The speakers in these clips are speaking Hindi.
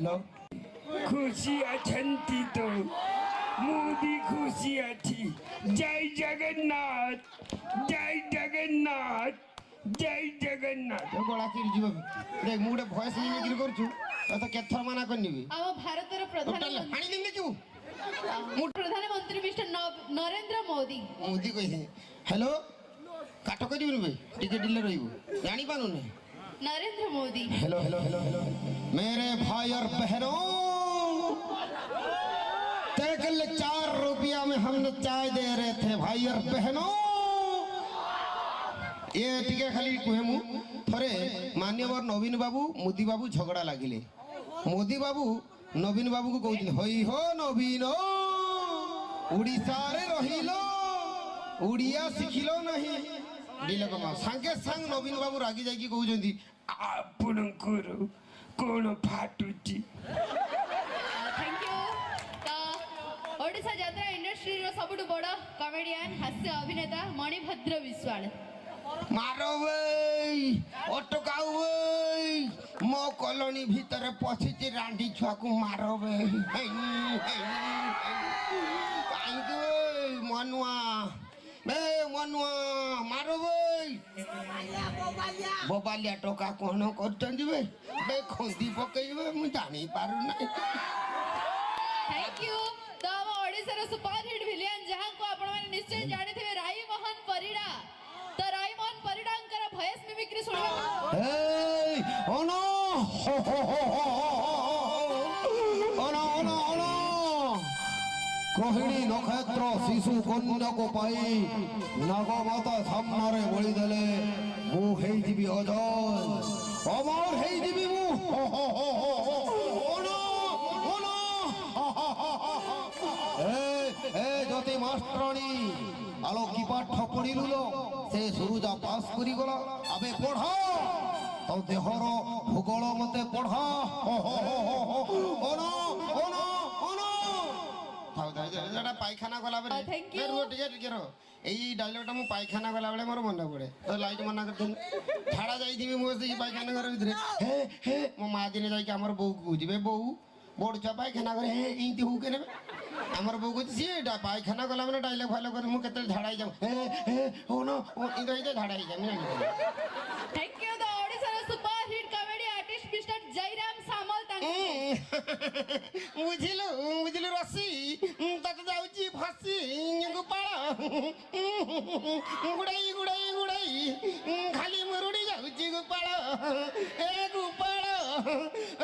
हेलो खुशी अछंती तो मुझे खुशी अच्छी। जय जगन्नाथ जय जगन्नाथ जय जगन्नाथ। गला चिरी जीव देख मु गोटे भॉइस मिमिक्री करछु तो केथर मना करनी ଆମ ଭାରତର टोटल हाणी दिन क्यों प्रधानमंत्री मिस्टर नरेंद्र मोदी। मोदी कहि हेलो काट करिबनु बे टिके डिले रहिबो जानि पानु ने Narendra Modi. Hello hello hello hello मेरे भाई और बहनों तेरे के लिए 4 रुपया में हमने चाय दे रहे थे भाई और बहनों। ये टिके खाली कहे मु थरे मान्यवर नवीन बाबू मोदी बाबू झगड़ा लागिले। मोदी बाबू नवीन बाबू को कहते हई हो नवीन उड़ीसा रे रहिलो उड़िया शिखिलो नहीं दिलक मा सांगे सांग नवीन बाबू रागी जाई कहउजंती आपणकर कोण फाटुची। Thank you. तो ओडिशा यात्रा इंडस्ट्री रो सबुठ बड़ कॉमेडियन हास्य अभिनेता मणिभद्र विश्वाल। मारो वई अटकाउ वई मो कॉलोनी भीतर पछिची रांडी छुआ को मारो वई काई दे मनुआ बे मनुआ मारो वई बोबालिया टोका कोन करचंदी बे बे खोंदी पकईबे मु जानि पारु नै। Thank you. तो हम ओडिशा रो सुपर हिट विलेन जहां को आपण माने निश्चय जानिथिबे राई मोहन परिडा। तो राई मोहन परिडांकर भॉइस मिमिक्री सुनबा। ए ओनो ओनो ओनो ओनो कोहिणी नक्षत्र शिशु कन्या को पाई नागमाता सामने बलि देले मु हेई जीवी अजय अमर हेई जीवी मु ओनो ओनो ए ज्योति मास्टरानी आलो की पाठ पढ़िलु लो से सुरुजा पास करी गला अबे पढ़ा तो देहर भूगोल मते पढ़ा ओनो ओनो ओनो जरा पायखाना गला बेरे रो टिके रो एई डायलॉग मु पायखाना गला बेले मोर मन पड़े तो लाइट मना कर झाड़ा जाई थी मो से पायखाना घर भीतर हे हे मो मा दिने जाई के हमर बहू को जिबे बहू बड़ छुआ पायखाना करे हे इति हु के नेबे हमर बहू को सी पायखाना गला माने डायलॉग फाइल कर मु केते झाड़ा जाऊ हे हे ओनो इदे झाड़ा जा thank you. The Odisha super hit comedy artist mister Jayaram Samal तांगे बुझिलु बुझिलु रसी तत जाउची फसी गोपाल गुड़ाई गुड़ाई गुड़ाई खाली मुरुड़ी जाउची गोपाल ए गोपाल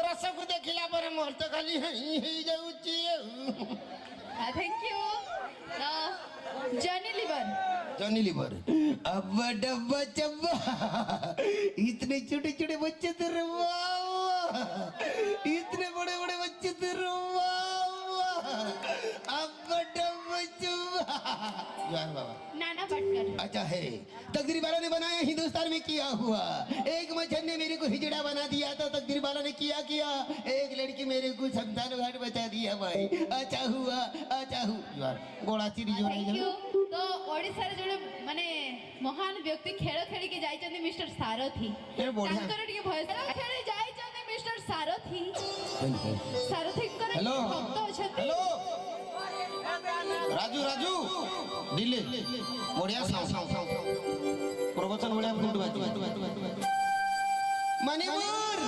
रस को देखिला पर मोर तो खाली हेई जाउची। Thank you. जॉनी लीवर अब्बा डब्बा चब्बा इतने छोटे छोटे बच्चे तो इतने बड़े बड़े बच्चे तो अब्बा डब्बा चब्बा बाबा नाना पाटकर। अच्छा है तकदीर वाला ने बनाया हिंदुस्तान में किया हुआ एक मच्छर ने मेरे को हिजड़ा बना दिया तो तकदीर वाला ने किया किया एक लड़की मेरे को शमशान घाट बचा दिया भाई अच्छा हुआ गोड़ा चिरी जो नहीं तो ओडिसा रे जोड़े माने महान व्यक्ति खेल खेली के जाई चंदी मिस्टर सारथी तांकर टिके भॉइस खेली जाई चंदी मिस्टर सारथी कर हेलो भक्त अछंती। हेलो राजू राजू दिल्ली बढ़िया प्रवचन बढ़िया फुट बात मणिपुर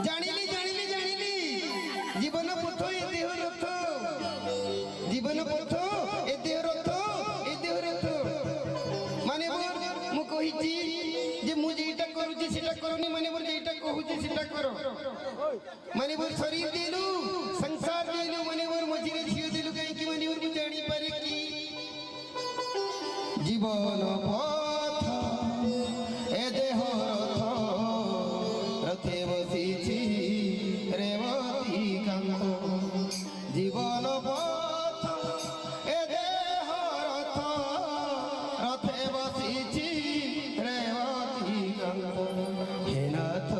जानिली जानिली जानिली जीवन पथ ए देह रथ जीवन पथ ए देह रथ ए देह रथ मणिपुर मु कहिची जे मु जेटा करूची सेटा करूनी मणिपुर जेटा कहूची सेटा करो मणिपुर शरीर देलु संसार देलु मणिपुर मझिरे झियो देलु कहीं कि मणिपुर को जानी पारे की जीवन पथ ए देह रथ रथे बसीछि रेवती कांत जीवन पथ ए देह रथ रथे बसीछि रेवती कांत हे नाथ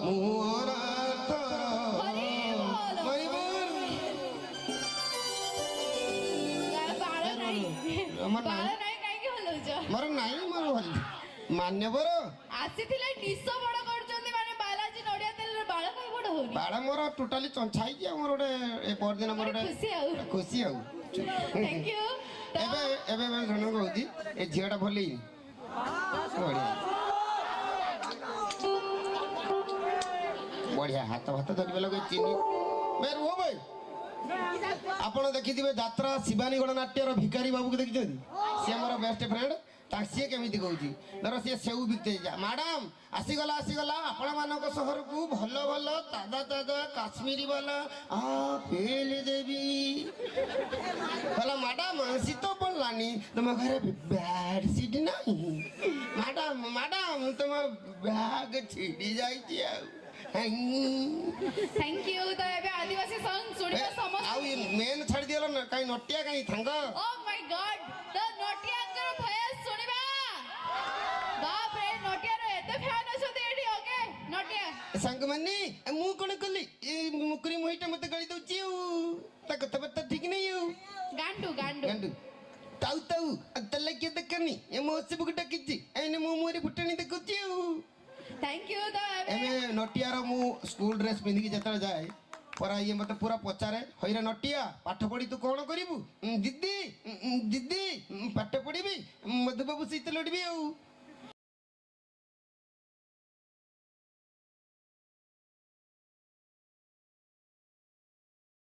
मुअनाथ मणिपुर मोर नाई मोर मान्यवर आसीथिले निसो बड़ करचंदी माने बाल होनी बाड़ा मोर टोटाली चंछा ही मोर गोटे ए परदिन मोर गोटे खुशी आउ थैंक यू एबे एबे मैं जण कहूची ए झियाटा भली बढ़िया हाथ भात धरबे लगे चिनी बे रुह भाई आपण देखिथिबे यात्रा शिवानी गणनाट्यर भिकारी बाबू को देखिछथि सी हमर बेस्ट फ्रेंड सी केमिति कहूची धर सी सेऊ बिकते जा मैडम आसीगला आपण मानक सहर को भल भल ताजा ताजा काश्मीरी वाला पेल देवी कहला मैडम शीत पड़लानी तुम घर बेडशीट नहीं मैडम मैडम तुम बैग छिड़ी जाइए थैंक यू तो एबे आदिवासी सॉन्ग सुनिबा समझ आउ मेन छाड़ी दियलो ना काई नटिया काई थांग ओ माय गॉड द नोटिया अंकर भयस सुनिबा बाप रे नोटिया रे एते फैन अछते एठी ओके नोटिया संग मन्नी मु कोन कली ए मुकरी मोहिटा मते गळी दउची ता कथा बत्ता ठीक नहीं हो गांडू गांडू गंडू ताऊ ताऊ तल्ला के दकनी ए मोसे बुगटा किची एने मु मोरी फुटणी देखुची थैंक यू तो एमे नटिया रो मु स्कूल ड्रेस पिंदी की जतरा जाए परा ये मते पूरा पचारे होइरा नटिया पाठ पढ़ी तू कोन करिबू दीदी दीदी पाठ पढ़ीबी मधु बाबू सहित लड़बी आउ